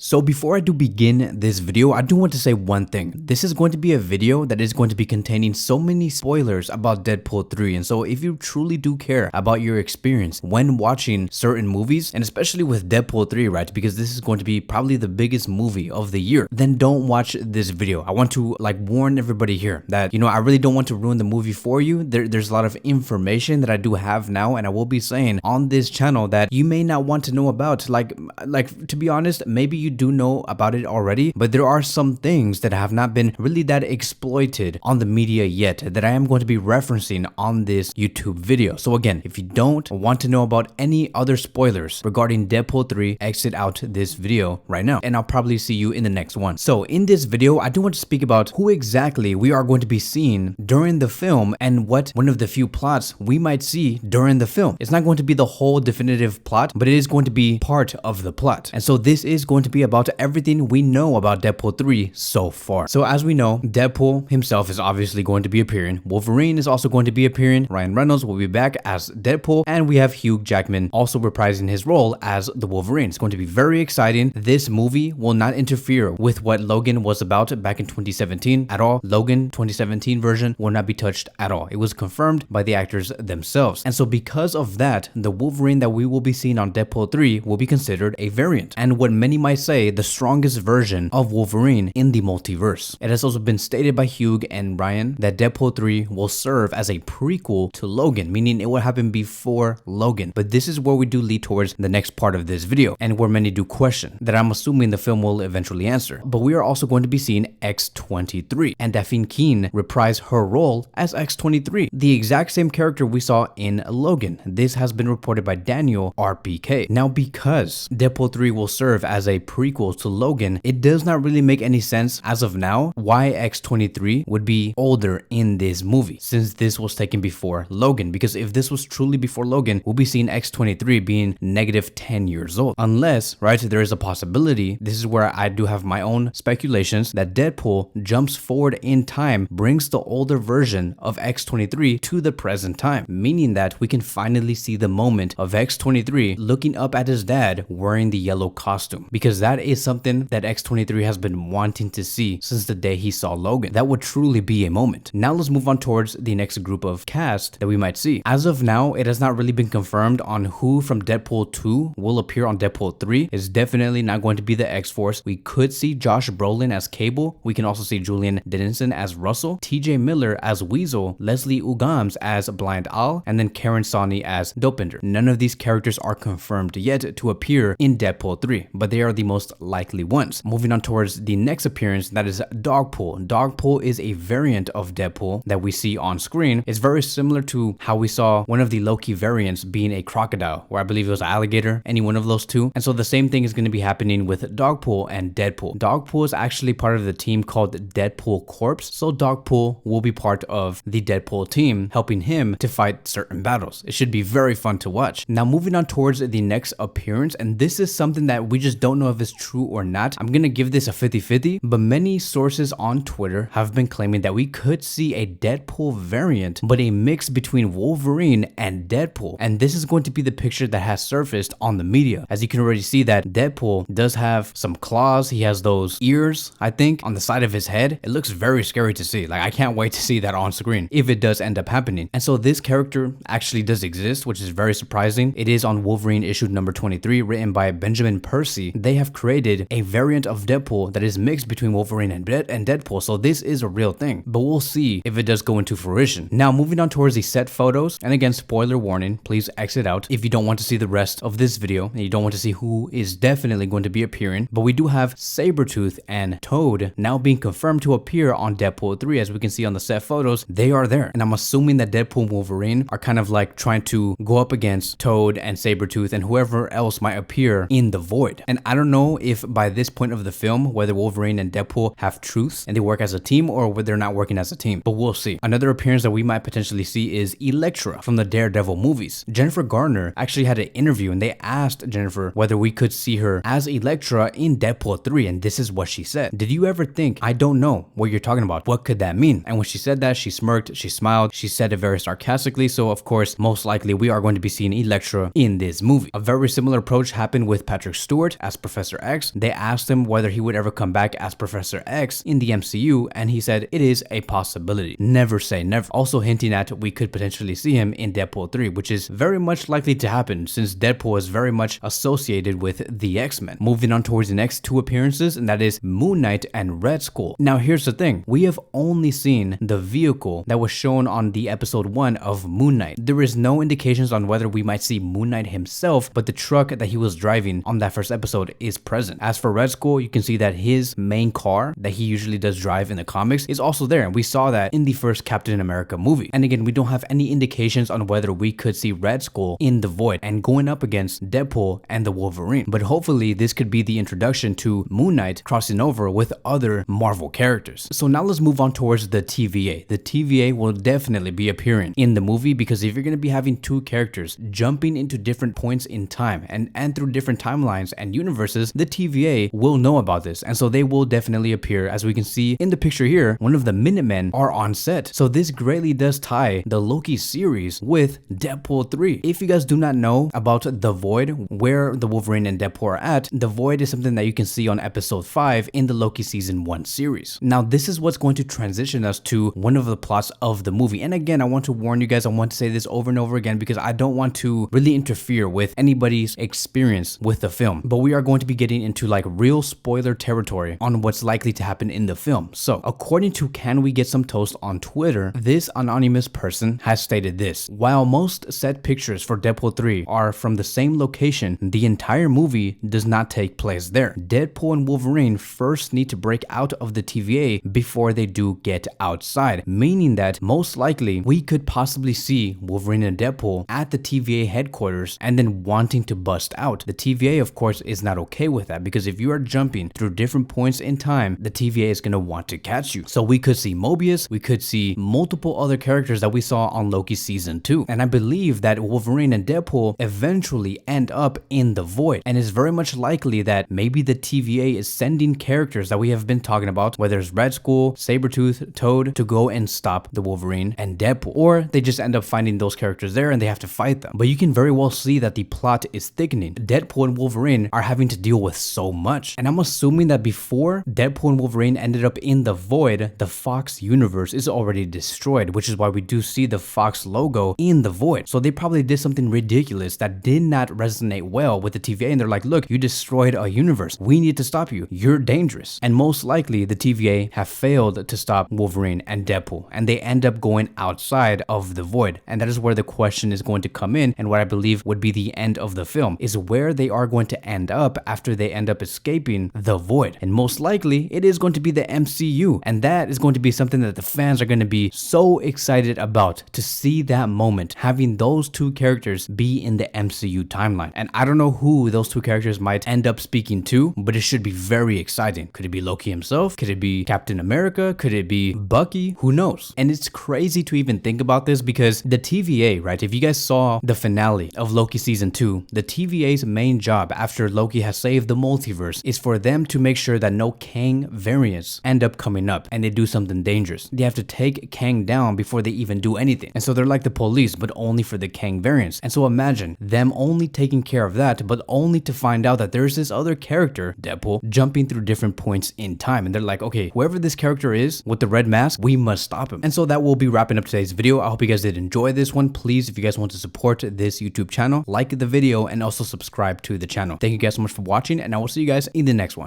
So before I do begin this video, I do want to say one thing. This is going to be a video that is going to be containing so many spoilers about Deadpool 3. And so if you truly do care about your experience when watching certain movies, and especially with Deadpool 3, right? Because this is going to be probably the biggest movie of the year, then don't watch this video. I want to warn everybody here that, I really don't want to ruin the movie for you. There's a lot of information that I do have now, and I will be saying on this channel that you may not want to know about. Like to be honest, maybe you do know about it already, but there are some things that have not been really that exploited on the media yet that I am going to be referencing on this YouTube video. So again, if you don't want to know about any other spoilers regarding Deadpool 3, exit out this video right now, and I'll probably see you in the next one. So in this video, I do want to speak about who exactly we are going to be seeing during the film and what one of the few plots we might see during the film. It's not going to be the whole definitive plot, but it is going to be part of the plot. And so this is going to be about everything we know about Deadpool 3 so far. So as we know, Deadpool himself is obviously going to be appearing. Wolverine is also going to be appearing. Ryan Reynolds will be back as Deadpool, and we have Hugh Jackman also reprising his role as the Wolverine. It's going to be very exciting. This movie will not interfere with what Logan was about back in 2017 at all. Logan 2017 version will not be touched at all. It was confirmed by the actors themselves. And so because of that, the Wolverine that we will be seeing on Deadpool 3 will be considered a variant, and what many might say the strongest version of Wolverine in the multiverse. It has also been stated by Hugh and Ryan that Deadpool 3 will serve as a prequel to Logan, meaning it will happen before Logan. But this is where we do lead towards the next part of this video, and where many do question, that I'm assuming the film will eventually answer. But we are also going to be seeing X-23, and Daphne Keane reprise her role as X-23, the exact same character we saw in Logan. This has been reported by Daniel RPK. Now, because Deadpool 3 will serve as a prequel to Logan, it does not really make any sense as of now why X-23 would be older in this movie, since this was taken before Logan. Because if this was truly before Logan, we'll be seeing X-23 being negative 10 years old. Unless, right, there is a possibility, this is where I do have my own speculations, that Deadpool jumps forward in time, brings the older version of X-23 to the present time, meaning that we can finally see the moment of X-23 looking up at his dad wearing the yellow costume, because that is something that X-23 has been wanting to see since the day he saw Logan. That would truly be a moment. Now let's move on towards the next group of cast that we might see. As of now, it has not really been confirmed on who from Deadpool 2 will appear on Deadpool 3. It's definitely not going to be the X-Force. We could see Josh Brolin as Cable. We can also see Julian Dennison as Russell, TJ Miller as Weasel, Leslie Uggams as Blind Owl, and then Karen Soni as Dopinder. None of these characters are confirmed yet to appear in Deadpool 3, but they are the most likely ones. Moving on towards the next appearance, that is Dogpool. Dogpool is a variant of Deadpool that we see on screen. It's very similar to how we saw one of the Loki variants being a crocodile, where I believe it was an alligator, any one of those two. And so the same thing is going to be happening with Dogpool and Deadpool. Dogpool is actually part of the team called Deadpool Corps, so Dogpool will be part of the Deadpool team, helping him to fight certain battles. It should be very fun to watch. Now moving on towards the next appearance, and this is something that we just don't know if it's true or not. I'm gonna give this a 50-50, but many sources on Twitter have been claiming that we could see a Deadpool variant, but a mix between Wolverine and Deadpool. And this is going to be the picture that has surfaced on the media. As you can already see, that Deadpool does have some claws. He has those ears, I think, on the side of his head. It looks very scary to see. I can't wait to see that on screen if it does end up happening. And so this character actually does exist, which is very surprising. It is on Wolverine issue number 23, written by Benjamin Percy. They have created a variant of Deadpool that is mixed between Wolverine and Deadpool, so this is a real thing, but we'll see if it does go into fruition. Now moving on towards the set photos, and again, spoiler warning, please exit out if you don't want to see the rest of this video and you don't want to see who is definitely going to be appearing. But we do have Sabretooth and Toad now being confirmed to appear on Deadpool 3. As we can see on the set photos, they are there, and I'm assuming that Deadpool and Wolverine are kind of trying to go up against Toad and Sabretooth and whoever else might appear in the void. And I don't know if by this point of the film, whether Wolverine and Deadpool have truths and they work as a team, or whether they're not working as a team, but we'll see. Another appearance that we might potentially see is Elektra from the Daredevil movies. Jennifer Garner actually had an interview, and they asked Jennifer whether we could see her as Elektra in Deadpool 3, and this is what she said. Did you ever think, I don't know what you're talking about, what could that mean? And when she said that, she smirked, she smiled, she said it very sarcastically, so of course, most likely we are going to be seeing Elektra in this movie. A very similar approach happened with Patrick Stewart as Professor Professor X. They asked him whether he would ever come back as Professor X in the MCU, and he said it is a possibility. Never say never. Also hinting at we could potentially see him in Deadpool 3, which is very much likely to happen since Deadpool is very much associated with the X-Men. Moving on towards the next two appearances, and that is Moon Knight and Red Skull. Now here's the thing, we have only seen the vehicle that was shown on the episode 1 of Moon Knight. There is no indications on whether we might see Moon Knight himself, but the truck that he was driving on that first episode is present. As for Red Skull, you can see that his main car that he usually does drive in the comics is also there, and we saw that in the first Captain America movie. And again, we don't have any indications on whether we could see Red Skull in the Void and going up against Deadpool and the Wolverine. But hopefully this could be the introduction to Moon Knight crossing over with other Marvel characters. So now let's move on towards the TVA. The TVA will definitely be appearing in the movie, because if you're going to be having two characters jumping into different points in time and through different timelines and universes, the TVA will know about this, and so they will definitely appear. As we can see in the picture here, one of the Minutemen are on set. So this greatly does tie the Loki series with Deadpool 3. If you guys do not know about the Void, where the Wolverine and Deadpool are at, the Void is something that you can see on episode 5 in the Loki season 1 series. Now this is what's going to transition us to one of the plots of the movie. And again, I want to warn you guys, I want to say this over and over again because I don't want to really interfere with anybody's experience with the film, but we are going to be getting into like real spoiler territory on what's likely to happen in the film. So according to Can We Get Some Toast on Twitter, this anonymous person has stated this: while most set pictures for Deadpool 3 are from the same location, the entire movie does not take place there. Deadpool and Wolverine first need to break out of the TVA before they do get outside, meaning that most likely we could possibly see Wolverine and Deadpool at the TVA headquarters and then wanting to bust out. The TVA of course is not okay with that, because if you are jumping through different points in time, the TVA is going to want to catch you. So we could see Mobius, we could see multiple other characters that we saw on Loki season 2, and I believe that Wolverine and Deadpool eventually end up in the Void, and it's very much likely that maybe the TVA is sending characters that we have been talking about, whether it's Red Skull, Sabretooth, Toad, to go and stop the Wolverine and Deadpool, or they just end up finding those characters there and they have to fight them. But you can very well see that the plot is thickening. Deadpool and Wolverine are having to deal with so much, and I'm assuming that before Deadpool and Wolverine ended up in the Void, the Fox universe is already destroyed, which is why we do see the Fox logo in the Void. So they probably did something ridiculous that did not resonate well with the TVA, and they're like, look, you destroyed a universe, we need to stop you, you're dangerous. And most likely the TVA have failed to stop Wolverine and Deadpool, and they end up going outside of the Void. And that is where the question is going to come in, and what I believe would be the end of the film is where they are going to end up after they end up escaping the Void. And most likely it is going to be the MCU, and that is going to be something that the fans are going to be so excited about, to see that moment, having those two characters be in the MCU timeline. And I don't know who those two characters might end up speaking to, but it should be very exciting. Could it be Loki himself? Could it be Captain America? Could it be Bucky? Who knows? And it's crazy to even think about this, because the TVA, right? If you guys saw the finale of Loki season 2, the TVA's main job after Loki has saved the multiverse is for them to make sure that no Kang variants end up coming up and they do something dangerous. They have to take Kang down before they even do anything. And so they're like the police, but only for the Kang variants. And so imagine them only taking care of that, but only to find out that there's this other character, Deadpool, jumping through different points in time. And they're like, okay, whoever this character is with the red mask, we must stop him. And so that will be wrapping up today's video. I hope you guys did enjoy this one. Please, if you guys want to support this YouTube channel, like the video and also subscribe to the channel. Thank you guys so much for watching, and I will see you guys in the next one.